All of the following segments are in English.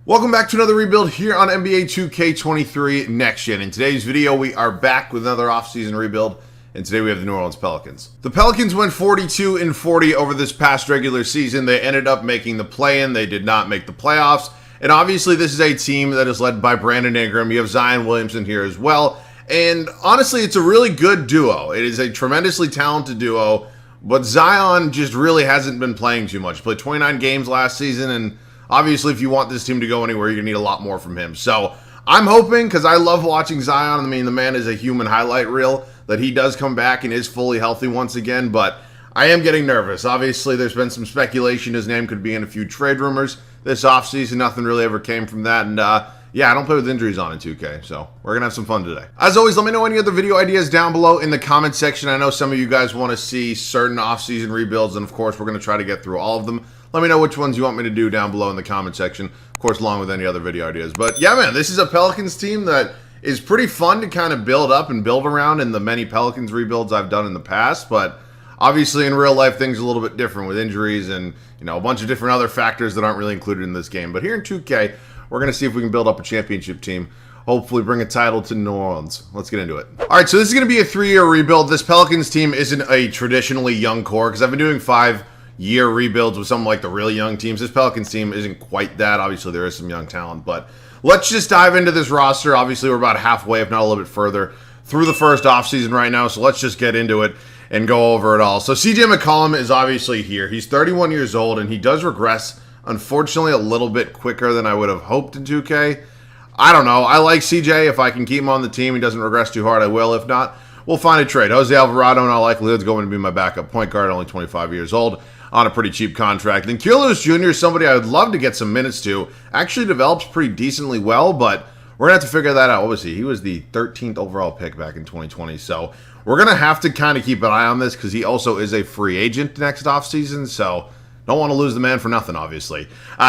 Welcome back to another rebuild here on NBA 2K23 Next Gen. In today's video, we are back with another offseason rebuild, and today we have the New Orleans Pelicans. The Pelicans went 42-40 over this past regular season. They ended up making the play-in. They did not make the playoffs, and obviously this is a team that is led by Brandon Ingram. You have Zion Williamson here as well, and honestly, it's a really good duo. It is a tremendously talented duo, but Zion just really hasn't been playing too much. He played 29 games last season, and obviously, if you want this team to go anywhere, you're going to need a lot more from him. So I'm hoping, because I love watching Zion. I mean, the man is a human highlight reel, that he does come back and is fully healthy once again. But I am getting nervous. Obviously, there's been some speculation his name could be in a few trade rumors this offseason. Nothing really ever came from that. And yeah, I don't play with injuries on in 2K, so we're going to have some fun today. As always, let me know any other video ideas down below in the comment section. I know some of you guys want to see certain offseason rebuilds, and of course, we're going to try to get through all of them. Let me know which ones you want me to do down below in the comment section, of course, along with any other video ideas. But yeah, man, this is a Pelicans team that is pretty fun to kind of build up and build around in the many Pelicans rebuilds I've done in the past. But obviously, in real life, things are a little bit different with injuries and, you know, a bunch of different other factors that aren't really included in this game. But here in 2K, we're going to see if we can build up a championship team. Hopefully bring a title to New Orleans. Let's get into it. All right, so this is going to be a 3-year rebuild. This Pelicans team isn't a traditionally young core because I've been doing 5-year rebuilds with some like the really young teams. This Pelicans team isn't quite that. Obviously, there is some young talent, but let's just dive into this roster. Obviously, we're about halfway, if not a little bit further, through the first offseason right now, so let's just get into it and go over it all. So CJ McCollum is obviously here. He's 31 years old, and he does regress, unfortunately, a little bit quicker than I would have hoped in 2K. I don't know. I like CJ. If I can keep him on the team, he doesn't regress too hard, I will. If not, we'll find a trade. Jose Alvarado, in all likelihood, is going to be my backup point guard, only 25 years old, on a pretty cheap contract. Then Kira Lewis Jr. is somebody I would love to get some minutes to. Actually develops pretty decently well, but we're going to have to figure that out. What was he? He was the 13th overall pick back in 2020, so we're going to have to kind of keep an eye on this because he also is a free agent next offseason, so don't want to lose the man for nothing, obviously.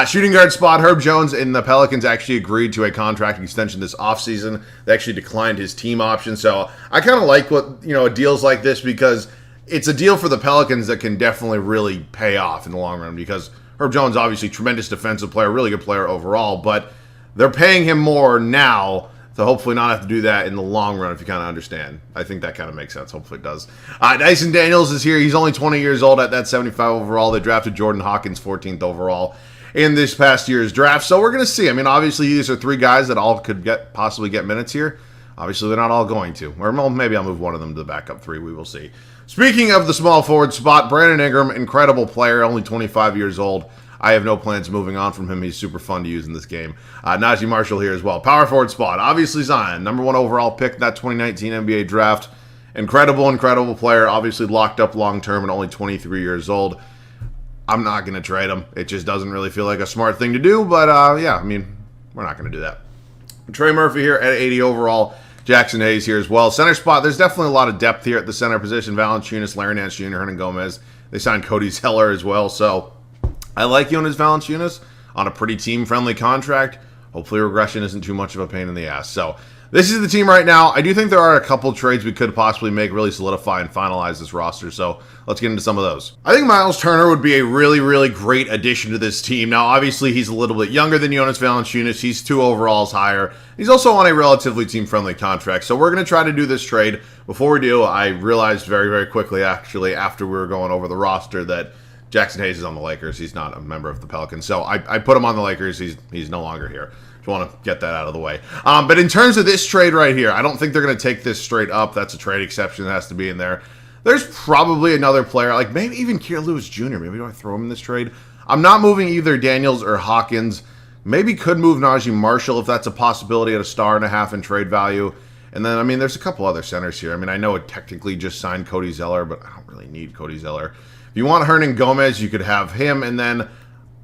Shooting guard spot, Herb Jones and the Pelicans actually agreed to a contract extension this offseason. They actually declined his team option. So I kind of like what, deals like this because it's a deal for the Pelicans that can definitely really pay off in the long run because Herb Jones, obviously, tremendous defensive player, really good player overall, but they're paying him more now to hopefully not have to do that in the long run, if you kind of understand. I think that kind of makes sense. Hopefully it does. Dyson Daniels is here. He's only 20 years old at that 75 overall. They drafted Jordan Hawkins 14th overall in this past year's draft. So we're going to see. I mean, obviously, these are 3 guys that all could possibly get minutes here. Obviously, they're not all going to. Or maybe I'll move one of them to the backup 3. We will see. Speaking of the small forward spot, Brandon Ingram, incredible player, only 25 years old. I have no plans moving on from him. He's super fun to use in this game. Najee Marshall here as well. Power forward spot. Obviously Zion, number 1 overall pick in that 2019 NBA draft. Incredible player. Obviously locked up long term and only 23 years old. I'm not going to trade him. It just doesn't really feel like a smart thing to do. But yeah, I mean, we're not going to do that. Trey Murphy here at 80 overall. Jackson Hayes here as well. Center spot. There's definitely a lot of depth here at the center position. Valanciunas, Larry Nance Jr., Hernan Gomez. They signed Cody Zeller as well. So I like Jonas Valanciunas on a pretty team-friendly contract. Hopefully regression isn't too much of a pain in the ass. So this is the team right now. I do think there are a couple trades we could possibly make, really solidify and finalize this roster. So let's get into some of those. I think Miles Turner would be a really great addition to this team. Now, obviously, he's a little bit younger than Jonas Valanciunas. He's 2 overalls higher. He's also on a relatively team-friendly contract. So we're going to try to do this trade. Before we do, I realized very quickly, actually, after we were going over the roster, that Jackson Hayes is on the Lakers. He's not a member of the Pelicans. So I put him on the Lakers. He's no longer here. Just want to get that out of the way. But in terms of this trade right here, I don't think they're going to take this straight up. That's a trade exception that has to be in there. There's probably another player, like maybe even Kira Lewis Jr. Maybe do I throw him in this trade? I'm not moving either Daniels or Hawkins. Maybe could move Najee Marshall if that's a possibility at a $1.5 in trade value. And then, I mean, there's a couple other centers here. I mean, I know it technically just signed Cody Zeller, but I don't really need Cody Zeller. If you want Hernan Gomez, you could have him, and then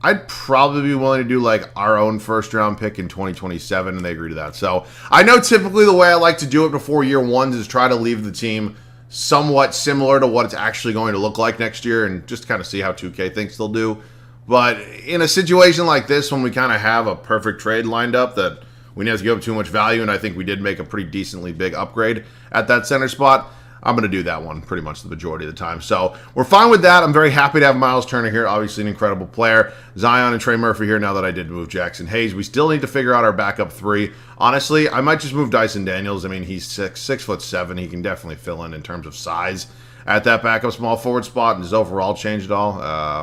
I'd probably be willing to do like our own first-round pick in 2027, and they agree to that. So I know typically the way I like to do it before year 1 is try to leave the team somewhat similar to what it's actually going to look like next year and just kind of see how 2K thinks they'll do. But in a situation like this, when we kind of have a perfect trade lined up that we didn't have to give up too much value, and I think we did make a pretty decently big upgrade at that center spot, I'm going to do that one pretty much the majority of the time. So we're fine with that. I'm very happy to have Miles Turner here. Obviously an incredible player. Zion and Trey Murphy here now that I did move Jackson Hayes. We still need to figure out our backup 3. Honestly, I might just move Dyson Daniels. I mean, he's 6'7". He can definitely fill in terms of size at that backup small forward spot. And his overall change at all?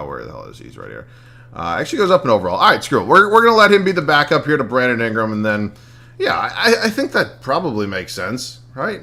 Where the hell is he? He's right here. Actually goes up in overall. All right, screw it. We're going to let him be the backup here to Brandon Ingram. And then, yeah, I think that probably makes sense, right?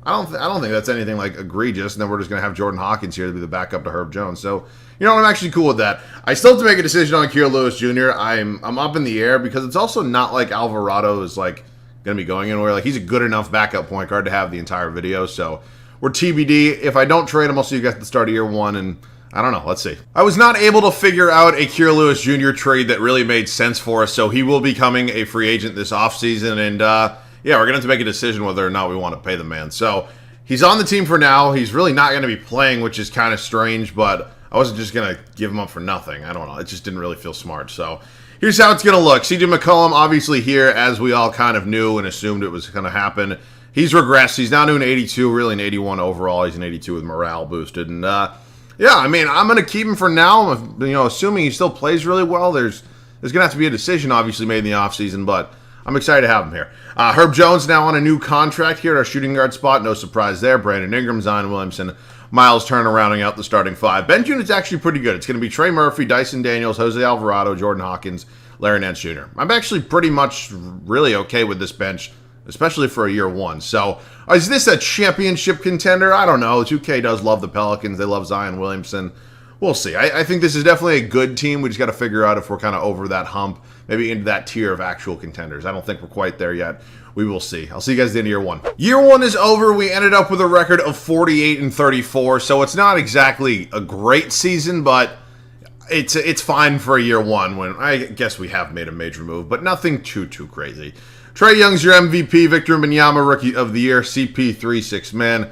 I don't think that's anything like egregious. And then we're just going to have Jordan Hawkins here to be the backup to Herb Jones. So, you know, I'm actually cool with that. I still have to make a decision on Kira Lewis Jr. I'm up in the air because it's also not like Alvarado is like going to be going anywhere. Like, he's a good enough backup point guard to have the entire video. So we're TBD. If I don't trade him, I'll see you guys at the start of year 1. And I don't know. Let's see. I was not able to figure out a Kira Lewis Jr. trade that really made sense for us. So he will be becoming a free agent this offseason. And, yeah, we're going to have to make a decision whether or not we want to pay the man. So he's on the team for now. He's really not going to be playing, which is kind of strange, but I wasn't just going to give him up for nothing. I don't know. It just didn't really feel smart. So here's how it's going to look. CJ McCollum, obviously here, as we all kind of knew and assumed it was going to happen. He's regressed. He's now doing 82, really an 81 overall. He's an 82 with morale boosted. And, yeah, I mean, I'm going to keep him for now. You know, assuming he still plays really well, there's going to have to be a decision, obviously, made in the offseason, but I'm excited to have him here. Herb Jones now on a new contract here at our shooting guard spot. No surprise there. Brandon Ingram, Zion Williamson, Miles Turner rounding out the starting 5. Bench unit's actually pretty good. It's going to be Trey Murphy, Dyson Daniels, Jose Alvarado, Jordan Hawkins, Larry Nance Jr. I'm actually pretty much really okay with this bench, especially for a year 1. So is this a championship contender? I don't know. 2K does love the Pelicans. They love Zion Williamson. We'll see. I think this is definitely a good team. We just got to figure out if we're kind of over that hump, maybe into that tier of actual contenders. I don't think we're quite there yet. We will see. I'll see you guys at the end of year 1. Year 1 is over. We ended up with a record of 48-34, so it's not exactly a great season, but it's fine for a year 1 when I guess we have made a major move, but nothing too crazy. Trae Young's your MVP. Victor Wembanyama, Rookie of the Year. CP3, 6 man.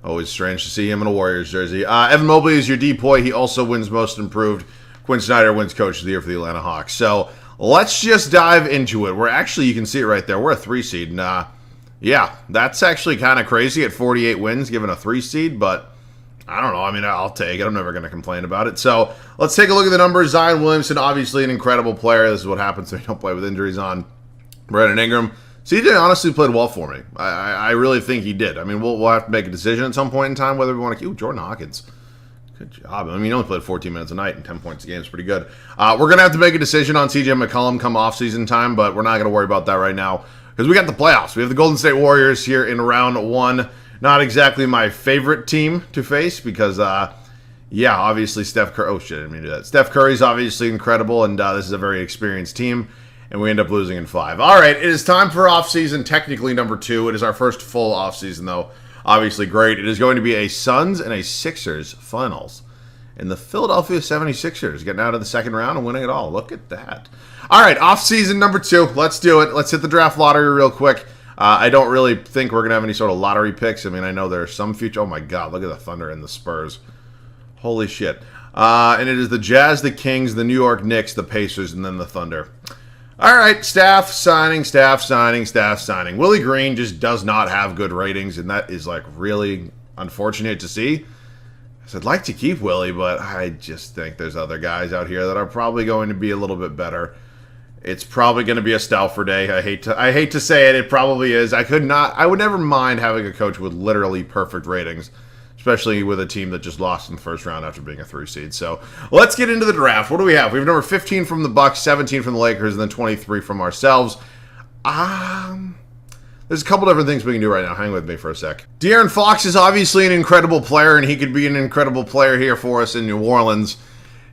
Always strange to see him in a Warriors jersey. Evan Mobley is your DPOY. He also wins Most Improved. Quinn Snyder wins Coach of the Year for the Atlanta Hawks. So let's just dive into it. We're actually, you can see it right there. We're a 3 seed. And, yeah, that's actually kind of crazy at 48 wins, given a 3 seed. But I don't know. I mean, I'll take it. I'm never going to complain about it. So let's take a look at the numbers. Zion Williamson, obviously an incredible player. This is what happens when you don't play with injuries on. Brandon Ingram. CJ honestly played well for me. I really think he did. I mean, we'll have to make a decision at some point in time whether we want to keep Jordan Hawkins. Good job. I mean, he only played 14 minutes a night and 10 points a game is pretty good. We're going to have to make a decision on CJ McCollum come off-season time, but we're not going to worry about that right now because we got the playoffs. We have the Golden State Warriors here in round 1. Not exactly my favorite team to face because, yeah, obviously Steph Curry. Oh, shit, I didn't mean to do that. Steph Curry's obviously incredible, and this is a very experienced team. And we end up losing in 5. All right, it is time for off-season, technically number 2. It is our first full off-season, though. Obviously great. It is going to be a Suns and a Sixers finals. And the Philadelphia 76ers getting out of the second round and winning it all. Look at that. All right, off-season number 2. Let's do it. Let's hit the draft lottery real quick. I don't really think we're going to have any sort of lottery picks. I mean, I know there are some future. Oh, my God. Look at the Thunder and the Spurs. Holy shit. And it is the Jazz, the Kings, the New York Knicks, the Pacers, and then the Thunder. All right, staff signing. Willie Green just does not have good ratings, and that is, like, really unfortunate to see. So I'd like to keep Willie, but I just think there's other guys out here that are probably going to be a little bit better. It's probably going to be a Stauffer day. I hate to say it. It probably is. I would never mind having a coach with literally perfect ratings, especially with a team that just lost in the first round after being a 3 seed. So let's get into the draft. What do we have? We have number 15 from the Bucks, 17 from the Lakers, and then 23 from ourselves. There's a couple different things we can do right now. Hang with me for a sec. De'Aaron Fox is obviously an incredible player, and he could be an incredible player here for us in New Orleans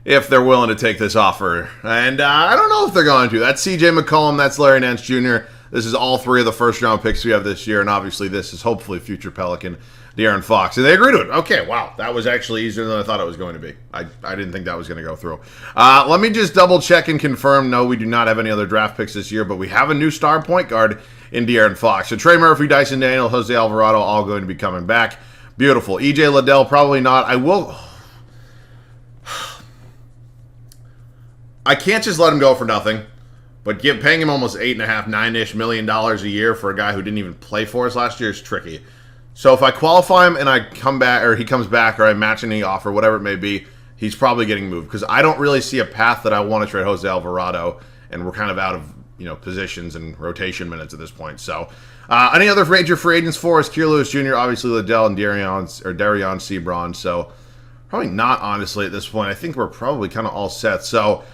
if they're willing to take this offer. And I don't know if they're going to. That's CJ McCollum. That's Larry Nance Jr. This is all 3 of the first-round picks we have this year, and obviously this is hopefully future Pelican De'Aaron Fox. And they agreed to it. Okay, wow. That was actually easier than I thought it was going to be. I didn't think that was going to go through. Let me just double-check and confirm. No, we do not have any other draft picks this year, but we have a new star point guard in De'Aaron Fox. So Trey Murphy, Dyson Daniel, Jose Alvarado, all going to be coming back. Beautiful. EJ Liddell, probably not. I can't just let him go for nothing. But paying him almost $8.5, $9-ish million a year for a guy who didn't even play for us last year is tricky. So if I qualify him and I come back, or he comes back, or I match any offer, whatever it may be, he's probably getting moved because I don't really see a path that I want to trade Jose Alvarado, and we're kind of out of positions and rotation minutes at this point. So any other major free agents for us? Kier Lewis Jr., obviously Liddell and Darion Sebron. So probably not, honestly, at this point. I think we're probably kind of all set. So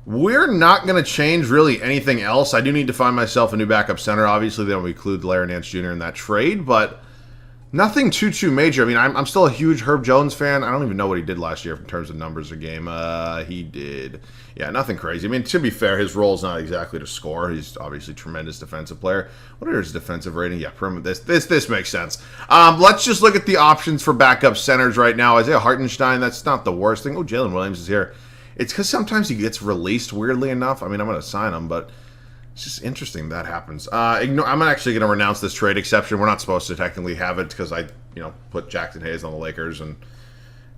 we're not going to change really anything else. I do need to find myself a new backup center. Obviously, they don't include Larry Nance Jr. in that trade, but nothing too major. I mean, I'm still a huge Herb Jones fan. I don't even know what he did last year in terms of numbers a game. He did, nothing crazy. I mean, to be fair, his role is not exactly to score. He's obviously a tremendous defensive player. What is his defensive rating? Yeah, this makes sense. Let's just look at the options for backup centers right now. Isaiah Hartenstein, that's not the worst thing. Oh, Jalen Williams is here. It's because sometimes he gets released, weirdly enough. I mean, I'm going to sign him, but it's just interesting that happens. I'm actually going to renounce this trade exception. We're not supposed to technically have it because I, put Jackson Hayes on the Lakers, and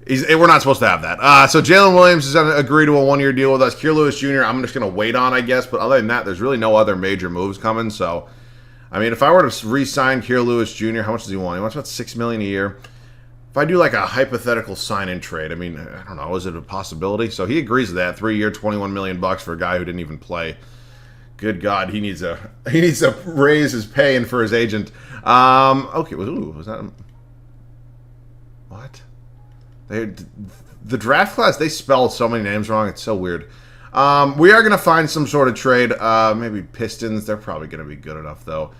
we're not supposed to have that. So Jalen Williams is going to agree to a one-year deal with us. Kier Lewis Jr., I'm just going to wait on, I guess. But other than that, there's really no other major moves coming. So, I mean, if I were to re-sign Kier Lewis Jr., how much does he want? He wants about $6 million a year. If I do like a hypothetical sign-in trade, I mean, I don't know, is it a possibility? So he agrees to that. 3-year, $21 million for a guy who didn't even play. Good God, he needs to raise his pay and for his agent. Okay, was that what? The draft class, they spell so many names wrong. It's so weird. We are going to find some sort of trade. Maybe Pistons. They're probably going to be good enough, though.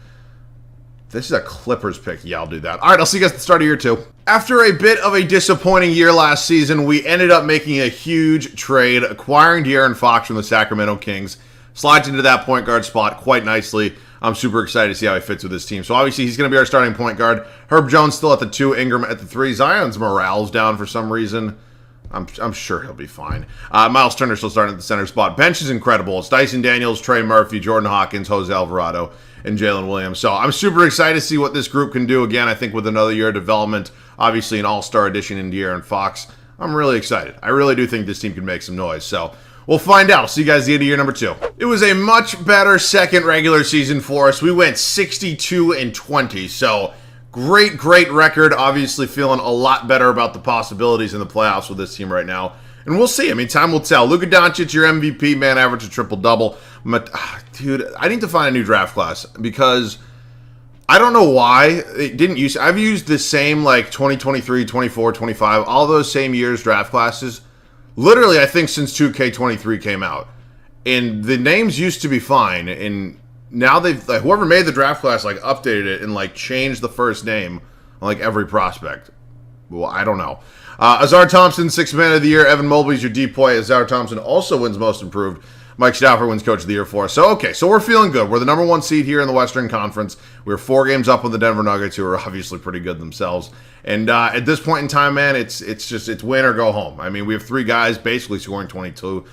This is a Clippers pick. Yeah, I'll do that. All right, I'll see you guys at the start of year 2. After a bit of a disappointing year last season, we ended up making a huge trade, acquiring De'Aaron Fox from the Sacramento Kings. Slides into that point guard spot quite nicely. I'm super excited to see how he fits with this team. So obviously he's going to be our starting point guard. Herb Jones still at the 2, Ingram at the 3. Zion's morale's down for some reason. I'm sure he'll be fine. Miles Turner still starting at the center spot. Bench is incredible. It's Dyson Daniels, Trey Murphy, Jordan Hawkins, Jose Alvarado, and Jalen Williams. So I'm super excited to see what this group can do again. I think with another year of development, obviously an all-star addition in De'Aaron Fox, I'm really excited. I really do think this team can make some noise. So we'll find out. See you guys at the end of year number 2. It was a much better second regular season for us. We went 62-20. So great record. Obviously feeling a lot better about the possibilities in the playoffs with this team right now. And we'll see. I mean, time will tell. Luka Doncic, your MVP, man, average a triple-double. Dude, I need to find a new draft class because I don't know why it didn't use. I've used the same, like, 2023, 24, 25, all those same years draft classes. Literally, I think since 2K23 came out. And the names used to be fine. And now they've, like, whoever made the draft class, like, updated it and, like, changed the first name on, like, every prospect. Well, I don't know. Azar Thompson, 6th man of the year. Evan Mobley's your depoy. Azar Thompson also wins most improved. Mike Stauffer wins coach of the year for us. So, okay, so we're feeling good. We're the number 1 seed here in the Western Conference. We're 4 games up on the Denver Nuggets, who are obviously pretty good themselves. And at this point in time, man, it's win or go home. I mean, we have 3 guys basically scoring 22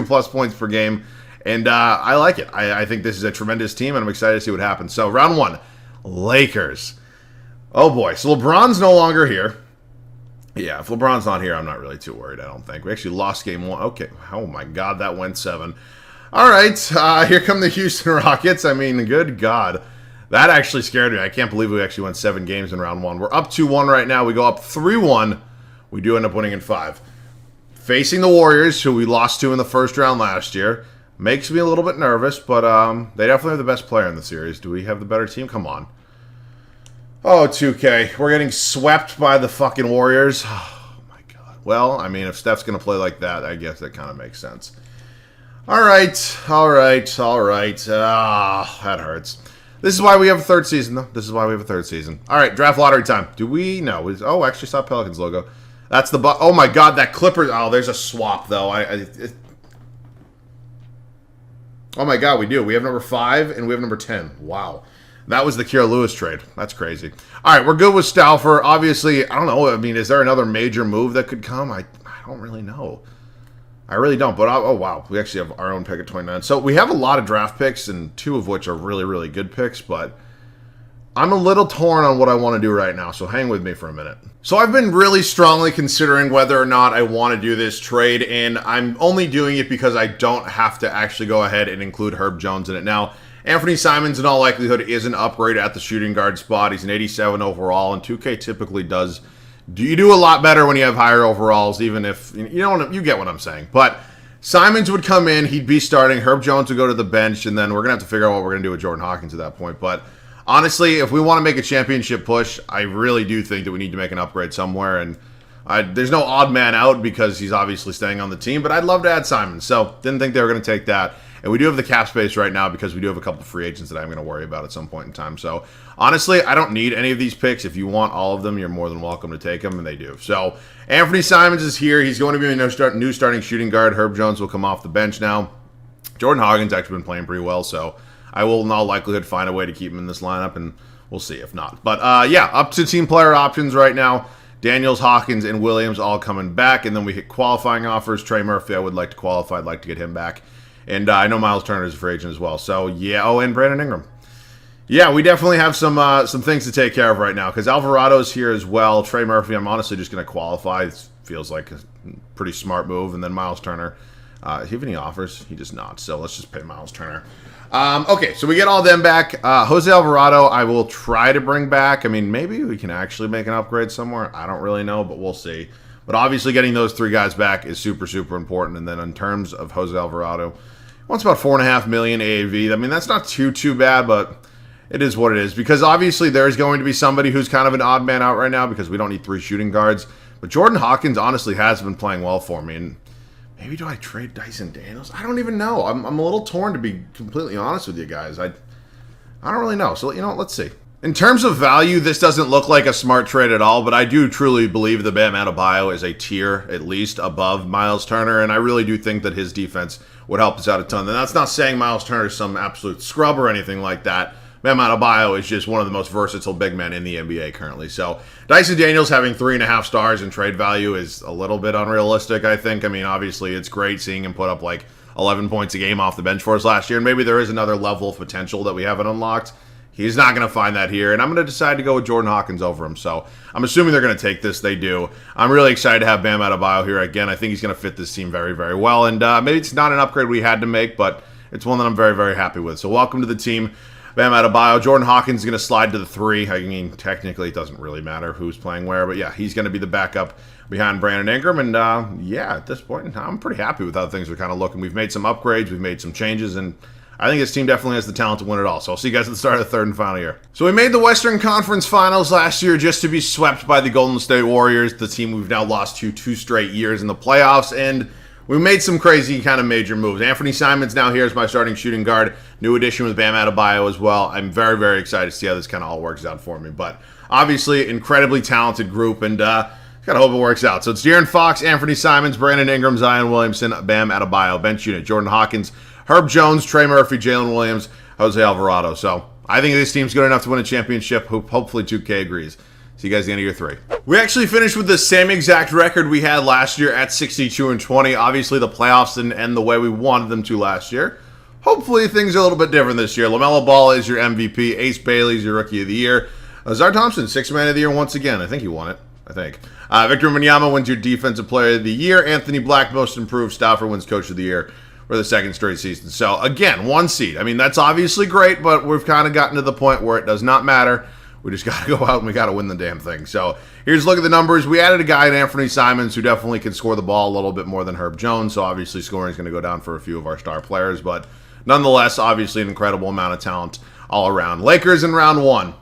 plus points per game. And I like it. I think this is a tremendous team, and I'm excited to see what happens. So, round 1, Lakers. Oh, boy. So, LeBron's no longer here. Yeah, if LeBron's not here, I'm not really too worried, I don't think. We actually lost game 1. Okay. Oh, my God, that went 7. All right. Here come the Houston Rockets. I mean, good God. That actually scared me. I can't believe we actually went 7 games in round 1. We're up 2-1 right now. We go up 3-1. We do end up winning in 5. Facing the Warriors, who we lost to in the first round last year. Makes me a little bit nervous, but they definitely have the best player in the series. Do we have the better team? Come on. Oh, 2K. We're getting swept by the fucking Warriors. Oh, my God. Well, I mean, if Steph's going to play like that, I guess that kind of makes sense. All right. That hurts. This is why we have a 3rd season, though. All right, draft lottery time. Do we? No. Oh, actually saw Pelicans logo. That's the... Oh, my God, that Clippers... Oh, there's a swap, though. Oh, my God, we do. We have number 5, and we have number 10. Wow. That was the Kier Lewis trade. That's crazy. All right, we're good with Stauffer. Obviously, I don't know. I mean, is there another major move that could come? I don't really know. I really don't. But, oh, wow. We actually have our own pick at 29. So we have a lot of draft picks, and 2 of which are really, really good picks. But I'm a little torn on what I want to do right now, so hang with me for a minute. So I've been really strongly considering whether or not I want to do this trade, and I'm only doing it because I don't have to actually go ahead and include Herb Jones in it. Now, Anthony Simons, in all likelihood, is an upgrade at the shooting guard spot. He's an 87 overall, and 2K typically does. You do a lot better when you have higher overalls, even if, you get what I'm saying. But Simons would come in, he'd be starting, Herb Jones would go to the bench, and then we're going to have to figure out what we're going to do with Jordan Hawkins at that point. But honestly, if we want to make a championship push, I really do think that we need to make an upgrade somewhere. And there's no odd man out because he's obviously staying on the team, but I'd love to add Simons. So didn't think they were going to take that. And we do have the cap space right now because we do have a couple of free agents that I'm going to worry about at some point in time. So honestly, I don't need any of these picks. If you want all of them, you're more than welcome to take them, and they do. So Anthony Simons is here. He's going to be a new starting shooting guard. Herb Jones will come off the bench now. Jordan Hawkins actually been playing pretty well, so I will in all likelihood find a way to keep him in this lineup, and we'll see if not. But yeah, up to team player options right now. Daniels, Hawkins, and Williams all coming back, and then we hit qualifying offers. Trey Murphy, I would like to qualify. I'd like to get him back. And I know Miles Turner is a free agent as well. So, yeah. Oh, and Brandon Ingram. Yeah, we definitely have some things to take care of right now because Alvarado's here as well. Trey Murphy, I'm honestly just going to qualify. It feels like a pretty smart move. And then Miles Turner. If he have any offers? He does not. So, let's just pay Miles Turner. Okay, so we get all them back. Jose Alvarado, I will try to bring back. I mean, maybe we can actually make an upgrade somewhere. I don't really know, but we'll see. But obviously getting those three guys back is super, super important. And then in terms of Jose Alvarado, wants about $4.5 million AAV. I mean, that's not too bad, but it is what it is. Because obviously there's going to be somebody who's kind of an odd man out right now because we don't need three shooting guards. But Jordan Hawkins honestly has been playing well for me. And maybe do I trade Dyson Daniels? I don't even know. I'm a little torn, to be completely honest with you guys. I don't really know. So, let's see. In terms of value, this doesn't look like a smart trade at all, but I do truly believe that Bam Adebayo is a tier, at least, above Miles Turner, and I really do think that his defense would help us out a ton. And that's not saying Miles Turner is some absolute scrub or anything like that. Bam Adebayo is just one of the most versatile big men in the NBA currently. So Dyson Daniels having 3.5 stars in trade value is a little bit unrealistic, I think. I mean, obviously, it's great seeing him put up like 11 points a game off the bench for us last year, and maybe there is another level of potential that we haven't unlocked. He's not going to find that here, and I'm going to decide to go with Jordan Hawkins over him. So I'm assuming they're going to take this. They do. I'm really excited to have Bam Adebayo here again. I think he's going to fit this team very, very well, and maybe it's not an upgrade we had to make, but it's one that I'm very, very happy with. So welcome to the team, Bam Adebayo. Jordan Hawkins is going to slide to the 3. I mean, technically, it doesn't really matter who's playing where, but yeah, he's going to be the backup behind Brandon Ingram, and yeah, at this point, I'm pretty happy with how things are kind of looking. We've made some upgrades, we've made some changes, and I think this team definitely has the talent to win it all. So I'll see you guys at the start of the third and final year. So we made the Western Conference Finals last year just to be swept by the Golden State Warriors, the team we've now lost to 2 straight years in the playoffs. And we made some crazy kind of major moves. Anthony Simons now here as my starting shooting guard. New addition with Bam Adebayo as well. I'm very, very excited to see how this kind of all works out for me. But obviously, incredibly talented group, and gotta hope it works out. So it's De'Aaron Fox, Anthony Simons, Brandon Ingram, Zion Williamson, Bam Adebayo, bench unit, Jordan Hawkins, Herb Jones, Trey Murphy, Jalen Williams, Jose Alvarado. So I think this team's good enough to win a championship. Hopefully 2K agrees. See you guys at the end of year 3. We actually finished with the same exact record we had last year at 62-20. Obviously, the playoffs didn't end the way we wanted them to last year. Hopefully, things are a little bit different this year. LaMelo Ball is your MVP. Ace Bailey is your Rookie of the Year. Zar Thompson, 6th Man of the Year once again. I think he won it. Victor Wembanyama wins your Defensive Player of the Year. Anthony Black, Most Improved. Stauffer wins Coach of the Year for the 2nd straight season. So, again, 1 seed. I mean, that's obviously great, but we've kind of gotten to the point where it does not matter. We just got to go out and we got to win the damn thing. So, here's a look at the numbers. We added a guy in Anthony Simons who definitely can score the ball a little bit more than Herb Jones. So, obviously, scoring is going to go down for a few of our star players. But, nonetheless, obviously, an incredible amount of talent all around. Lakers in round 1.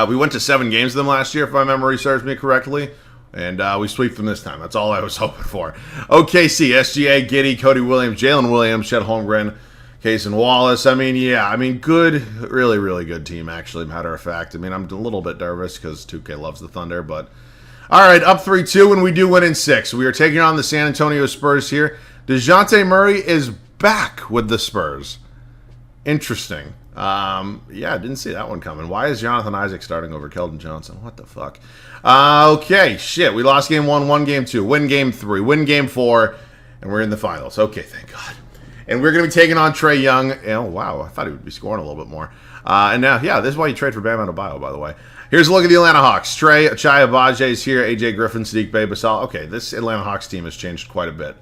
We went to 7 games with them last year, if my memory serves me correctly. And we sweep them this time. That's all I was hoping for. OKC, SGA, Giddey, Cody Williams, Jalen Williams, Chet Holmgren, Cason Wallace. I mean, yeah. I mean, good. Really, really good team, actually, matter of fact. I mean, I'm a little bit nervous because 2K loves the Thunder. But, all right, up 3-2, and we do win in 6. We are taking on the San Antonio Spurs here. DeJounte Murray is back with the Spurs. Interesting. Yeah, I didn't see that one coming. Why is Jonathan Isaac starting over Keldon Johnson? What the fuck? Okay, shit. We lost game 1, won game 2, win game 3, win game 4, and we're in the finals. Okay, thank God. And we're going to be taking on Trae Young. Oh, wow. I thought he would be scoring a little bit more. And now, yeah, this is why you trade for Bam Adebayo, by the way. Here's a look at the Atlanta Hawks. Trae, Ochai Agbaji is here. AJ Griffin, Sadiq Bey, Basal. Okay, this Atlanta Hawks team has changed quite a bit.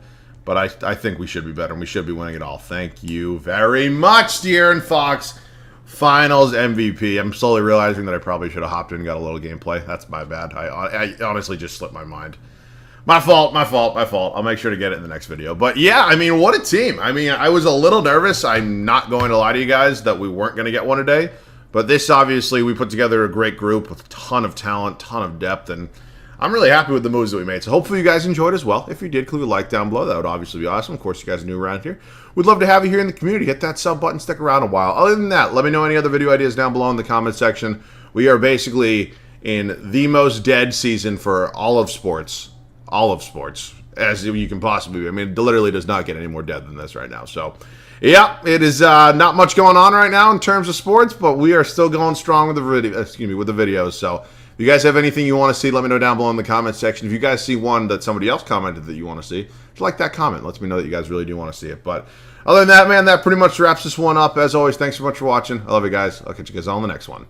But I think we should be better, and we should be winning it all. Thank you very much, De'Aaron Fox. Finals MVP. I'm slowly realizing that I probably should have hopped in and got a little gameplay. That's my bad. I honestly just slipped my mind. My fault. I'll make sure to get it in the next video. But yeah, I mean, what a team. I mean, I was a little nervous. I'm not going to lie to you guys that we weren't going to get one today. But this, obviously, we put together a great group with a ton of talent, ton of depth, and I'm really happy with the moves that we made. So hopefully you guys enjoyed as well. If you did, click a like down below. That would obviously be awesome. Of course, you guys are new around here. We'd love to have you here in the community. Hit that sub button. Stick around a while. Other than that, let me know any other video ideas down below in the comment section. We are basically in the most dead season for all of sports. All of sports. As you can possibly be. I mean, it literally does not get any more dead than this right now. So, yeah, it is not much going on right now in terms of sports, but we are still going strong with the video. With the videos. So, if you guys have anything you want to see, let me know down below in the comment section. If you guys see one that somebody else commented that you want to see, just like that comment. Lets me know that you guys really do want to see it. But other than that, man, that pretty much wraps this one up. As always, thanks so much for watching. I love you guys. I'll catch you guys all in the next one.